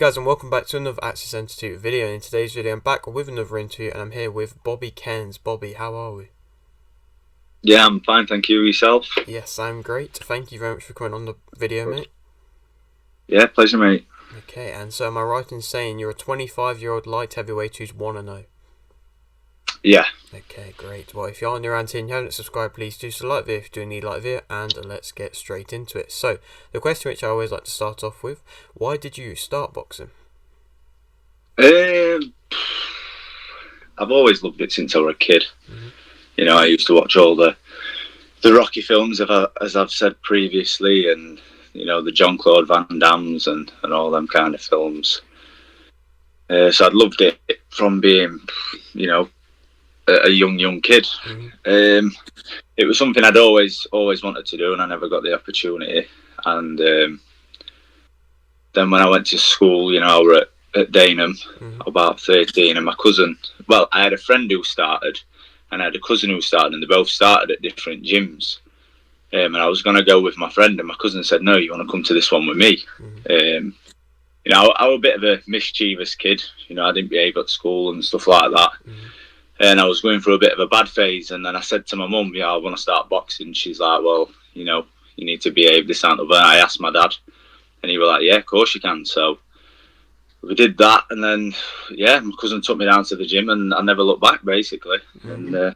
Guys, and welcome back to another Access Institute video. And in today's video I'm back with another interview and I'm here with Bobby Cairns. Bobby, how are we? Yeah, I'm fine, thank you. Yourself? Yes, I'm great. Thank you very much for coming on the video, mate. Yeah, pleasure, mate. Okay, and so am I right in saying you're a 25-year-old light heavyweight who's 1-0? Yeah. Okay, great. Well, if you're on your around here and you haven't subscribed, please do so. Like the video if you do need like the video, and let's get straight into it. So, the question which I always like to start off with, why did you start boxing? I've always loved it since I was a kid. You know, I used to watch all the Rocky films, as I've said previously, and you know the Jean-Claude Van Damme's and all them kind of films. So I'd loved it from being, you know, a young kid. It was something I'd always wanted to do, and I never got the opportunity. And then when I went to school, you know, I was at Dagenham, about 13, and my cousin, well, I had a friend who started, and I had a cousin who started, and they both started at different gyms. And I was going to go with my friend, and my cousin said, "No, you want to come to this one with me?" You know, I was a bit of a mischievous kid. You know, I didn't behave at school and stuff like that. And I was going through a bit of a bad phase. And then I said to my mum, "Yeah, I want to start boxing." She's like, "Well, you know, you need to behave this and that." And I asked my dad, and he was like, "Yeah, of course you can." So we did that, and then yeah, my cousin took me down to the gym, and I never looked back, basically. And the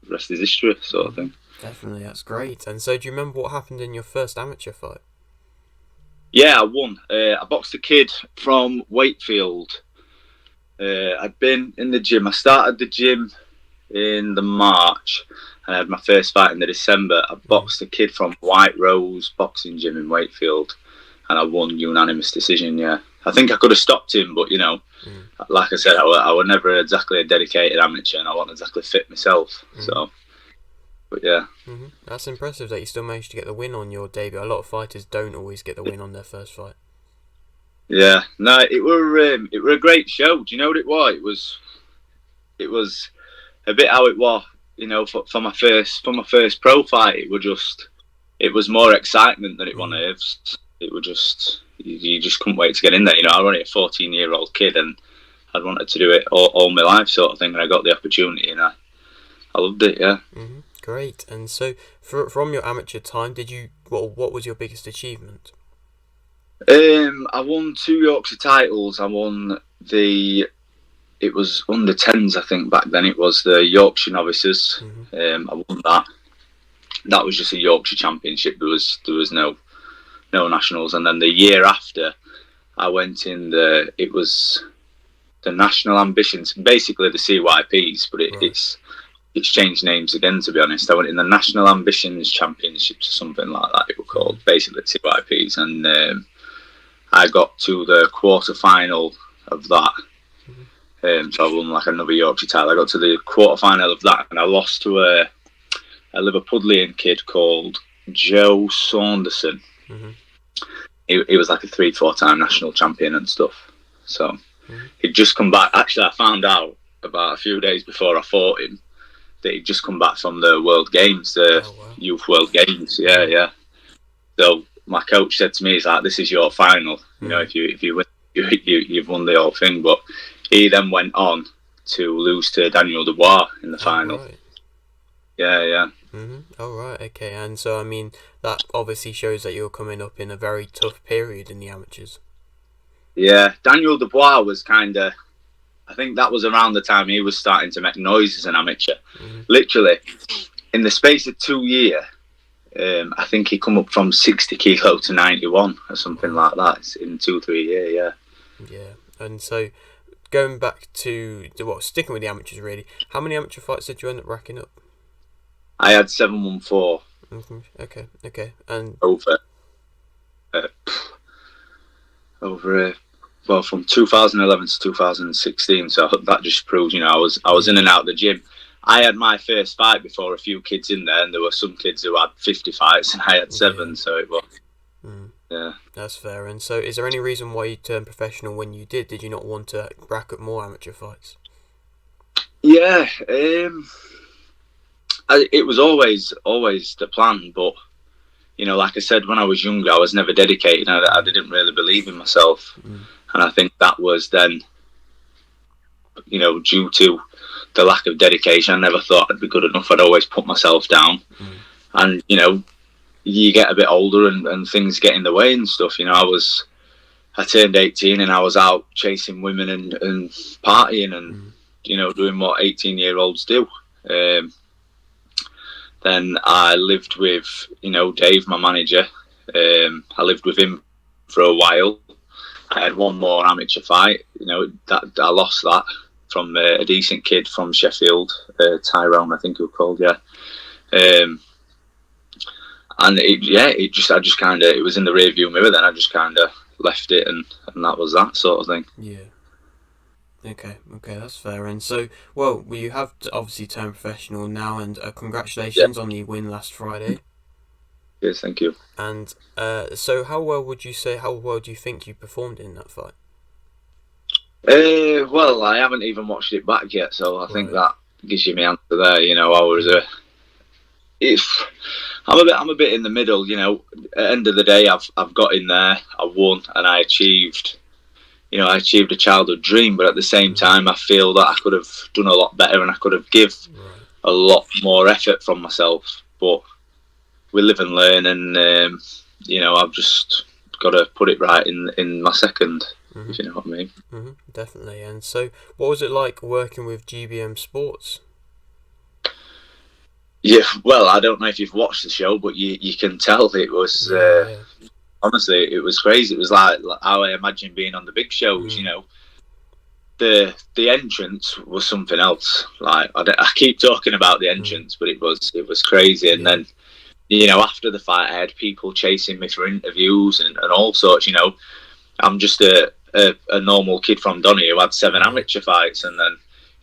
rest is history, sort of thing. Definitely, that's great. And so, do you remember what happened in your first amateur fight? Yeah, I won. I boxed a kid from Wakefield. I'd been in the gym. I started the gym in the March, and I had my first fight in the December. I boxed a kid from White Rose Boxing Gym in Wakefield, and I won unanimous decision. Yeah, I think I could have stopped him, but you know, like I said, I was never exactly a dedicated amateur, and I wasn't exactly fit myself. So. But yeah. That's impressive that you still managed to get the win on your debut. A lot of fighters don't always get the win on their first fight. Yeah, no, it were a great show. Do you know what it was? It was a bit how it was, you know, for my first pro fight. It was more excitement than it was nerves. It was just you just couldn't wait to get in there. You know, I was only a 14-year-old kid, and I'd wanted to do it all my life, sort of thing. And I got the opportunity, and I loved it. Yeah. Great. And so, from your amateur time, what was your biggest achievement? I won 2 Yorkshire titles. I won it was under 10s, I think back then. It was the Yorkshire Novices. I won that. That was just a Yorkshire Championship. There was no nationals. And then the year after, I went in it was the National Ambitions, basically the CYPs, but it's changed names again, to be honest. I went in the National Ambitions Championships or something like that, it was called, basically CYPs, and I got to the quarter-final of that. So I won like another Yorkshire title. I got to the quarter-final of that, and I lost to a Liverpudlian kid called Joe Saunderson. He was like a 3-4 time national champion and stuff. So he'd just come back. Actually, I found out about a few days before I fought him that he'd just come back from the World Games, the Youth World Games. Yeah. So my coach said to me, he's like, "This is your final. You know, if you win, you've won the whole thing." But he then went on to lose to Daniel Dubois in the final. Right. Yeah. Oh, right, okay. And so, I mean, that obviously shows that you're coming up in a very tough period in the amateurs. Yeah, Daniel Dubois was I think that was around the time he was starting to make noise as an amateur. Literally, in the space of 2 years, I think he come up from 60 kilo to 91 or something like that in 2-3 years. Yeah, and so going back to sticking with the amateurs really, how many amateur fights did you end up racking up? I had 714. Okay, and well, from 2011 to 2016. So that just proves, you know, I was in and out of the gym. I had my first fight before a few kids in there, and there were some kids who had 50 fights, and I had 7. So it was. Yeah, that's fair. And so, is there any reason why you turned professional when you did? Did you not want to rack up more amateur fights? Yeah, it was always the plan, but like I said, when I was younger, I was never dedicated. I didn't really believe in myself. And I think that was then, due to the lack of dedication. I never thought I'd be good enough. I'd always put myself down. And, you get a bit older and things get in the way and stuff. I turned 18 and I was out chasing women and partying and, doing what 18-year-olds do. Then I lived with, Dave, my manager. I lived with him for a while. I had one more amateur fight, that I lost that from a decent kid from Sheffield, Tyrone, I think he was called, yeah. And it was in the rearview mirror. Then I just kind of left it, and that was that sort of thing. Yeah. Okay, that's fair. And so, well, you have obviously turned professional now, and congratulations on the win last Friday. Yes, thank you. And so how well do you think you performed in that fight? Well, I haven't even watched it back yet, so I think that gives you my answer there. I'm a bit in the middle. At the end of the day, I've got in there, I won, and I achieved a childhood dream. But at the same time, I feel that I could have done a lot better, and I could have given a lot more effort from myself. But we live and learn, and I've just got to put it right in my second. If you know what I mean. Definitely. And so, what was it like working with GBM Sports? Yeah, well, I don't know if you've watched the show, but you can tell it was honestly, it was crazy. It was like how I imagine being on the big shows. The entrance was something else. Like I keep talking about the entrance, but it was crazy. And then after the fight, I had people chasing me for interviews and all sorts. I'm just a normal kid from Donny who had 7 amateur fights, and then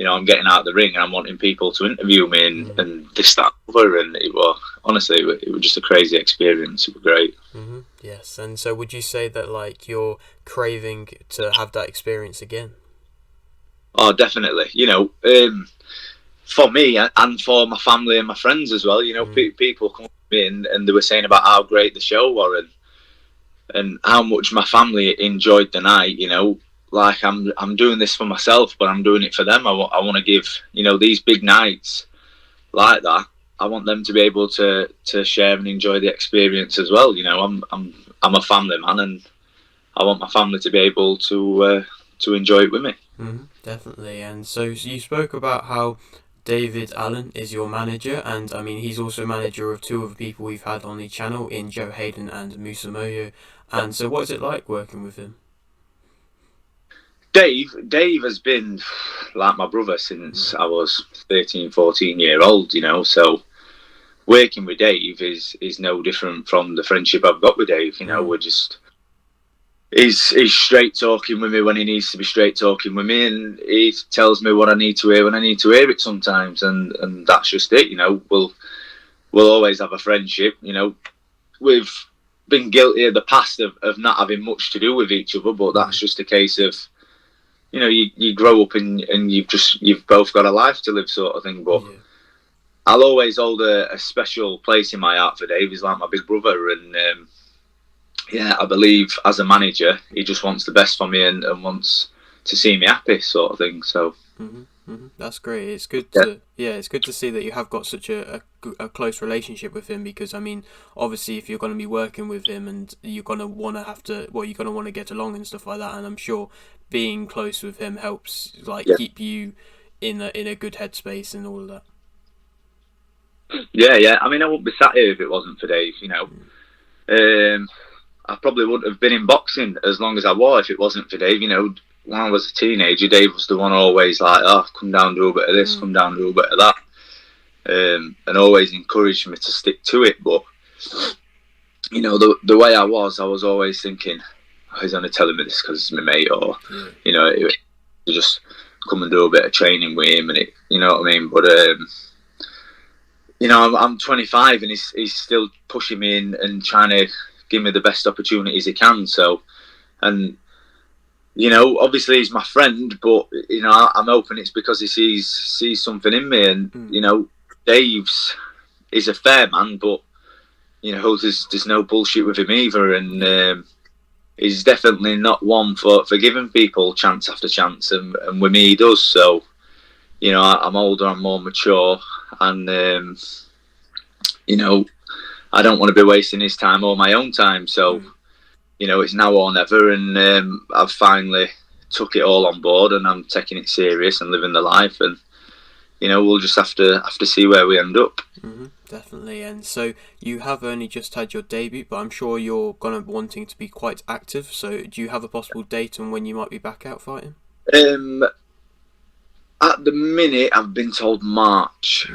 I'm getting out of the ring and I'm wanting people to interview me and this, that, over, and it was just a crazy experience. It was great. Yes. And so would you say that like you're craving to have that experience again? Oh, definitely. For me and for my family and my friends as well. People come in and they were saying about how great the show was and how much my family enjoyed the night. Like I'm doing this for myself, but I'm doing it for them. I want to give these big nights like that. I want them to be able to share and enjoy the experience as well. I'm a family man, and I want my family to be able to enjoy it with me. Definitely. And so you spoke about how David Allen is your manager, and I mean he's also manager of 2 other people we've had on the channel in Joe Hayden and Musa Moyo. And so what is it like working with him? Dave has been like my brother since I was 13, 14-year-old, so working with Dave is no different from the friendship I've got with Dave. We're just he's straight talking with me when he needs to be straight talking with me, and he tells me what I need to hear when I need to hear it sometimes, and that's just it. We'll always have a friendship. We've been guilty of the past of not having much to do with each other, but that's just a case of you grow up and you've both got a life to live, sort of thing. But I'll always hold a special place in my heart for Dave. He's like my big brother, and I believe as a manager, he just wants the best for me and wants to see me happy, sort of thing. So that's great. It's good it's good to see that you have got such a close relationship with him, because I mean obviously if you're going to be working with him and you're going to want to get along and stuff like that, and I'm sure being close with him helps keep you in a good headspace and all of that. Yeah. I mean, I wouldn't be sat here if it wasn't for Dave. I probably wouldn't have been in boxing as long as I was if it wasn't for Dave. When I was a teenager, Dave was the one always like, "Oh, come down, do a bit of this, come down, do a bit of that," and always encouraged me to stick to it. But the way I was always thinking, oh, he's only telling me this because it's my mate, or to just come and do a bit of training with him, and you know what I mean. But I'm 25 and he's still pushing me and trying to give me the best opportunities he can. So, and obviously he's my friend, but I'm hoping it's because he sees something in me. And Dave's is a fair man, but there's no bullshit with him either, and he's definitely not one for giving people chance after chance, and with me he does. So, I'm older, I'm more mature, and I don't want to be wasting his time or my own time. So, it's now or never, and I've finally took it all on board, and I'm taking it serious and living the life, and we'll just have to see where we end up. Definitely. And so you have only just had your debut, but I'm sure you're gonna wanting to be quite active. So do you have a possible date on when you might be back out fighting? At the minute, I've been told March.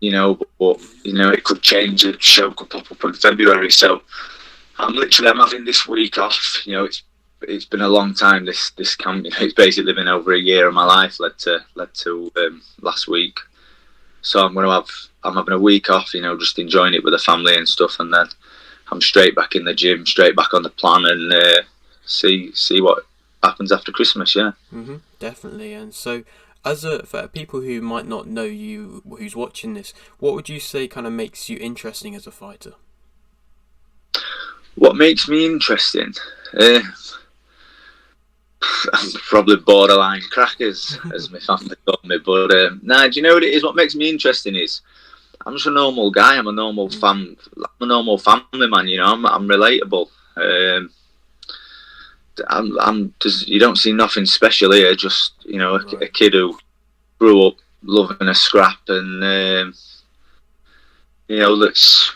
But it could change. The show could pop up in February. So I'm having this week off. It's been a long time. This camp. It's basically been over a year of my life. Led to last week. So I'm having a week off. Just enjoying it with the family and stuff, and then I'm straight back in the gym, straight back on the plan, and see what happens after Christmas. Yeah. Definitely. And so, for people who might not know you, who's watching this, what would you say kind of makes you interesting as a fighter? What makes me interesting? I'm probably borderline crackers, as my family call me. But do you know what it is? What makes me interesting is I'm just a normal guy. I'm a normal family man. I'm relatable. I'm just, you don't see nothing special here. Just a kid who grew up loving a scrap, and that's.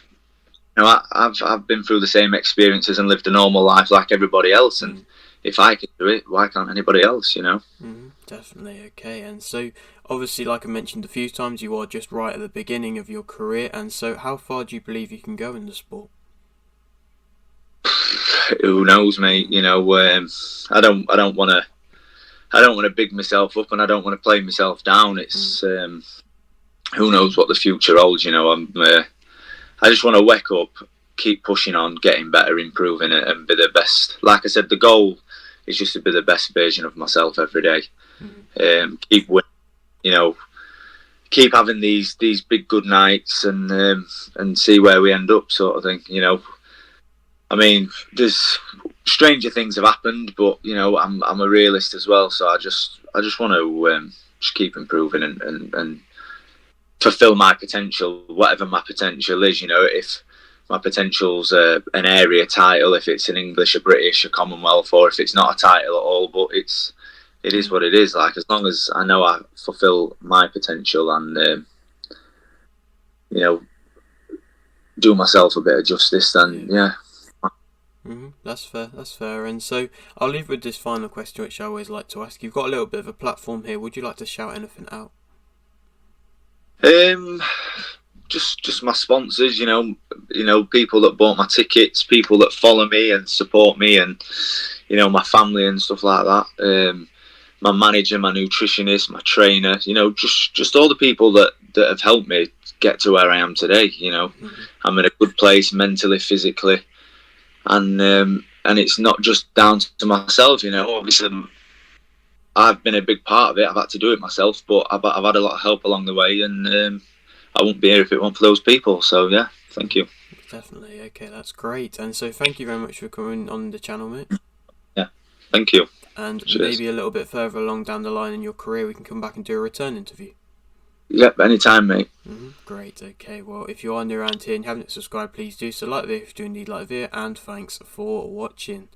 I've been through the same experiences and lived a normal life like everybody else, and if I can do it, why can't anybody else? Definitely. Okay. And so, obviously, like I mentioned a few times, you are just right at the beginning of your career. And so, how far do you believe you can go in the sport? Who knows, mate? I don't want to big myself up, and I don't want to play myself down. It's who knows what the future holds. I just want to wake up, keep pushing on, getting better, improving it, and be the best. Like I said, the goal is just to be the best version of myself every day. Keep winning, keep having these big good nights, and see where we end up, sort of thing. I mean, there's stranger things have happened, but I'm a realist as well, so I just want to just keep improving and fulfill my potential, whatever my potential is. If my potential's an area title, if it's an English, a British, a Commonwealth, or if it's not a title at all, but it is what it is. Like, as long as I know I fulfill my potential and do myself a bit of justice, then yeah. That's fair. And so I'll leave with this final question, which I always like to ask. You've got a little bit of a platform here. Would you like to shout anything out? Just my sponsors, people that bought my tickets, people that follow me and support me, and my family and stuff like that. My manager, my nutritionist, my trainer, just all the people that have helped me get to where I am today. I'm in a good place mentally, physically, and it's not just down to myself. Obviously, I've been a big part of it. I've had to do it myself, but I've had a lot of help along the way, and I wouldn't be here if it weren't for those people. So yeah, thank you. Definitely. Okay, that's great. And so thank you very much for coming on the channel, mate. Yeah, thank you. And maybe a little bit further along down the line in your career, we can come back and do a return interview. Yep, anytime, mate. Great. Okay. Well, if you are new around here and you haven't subscribed, please do so. Like the video if you do indeed like the video, and thanks for watching.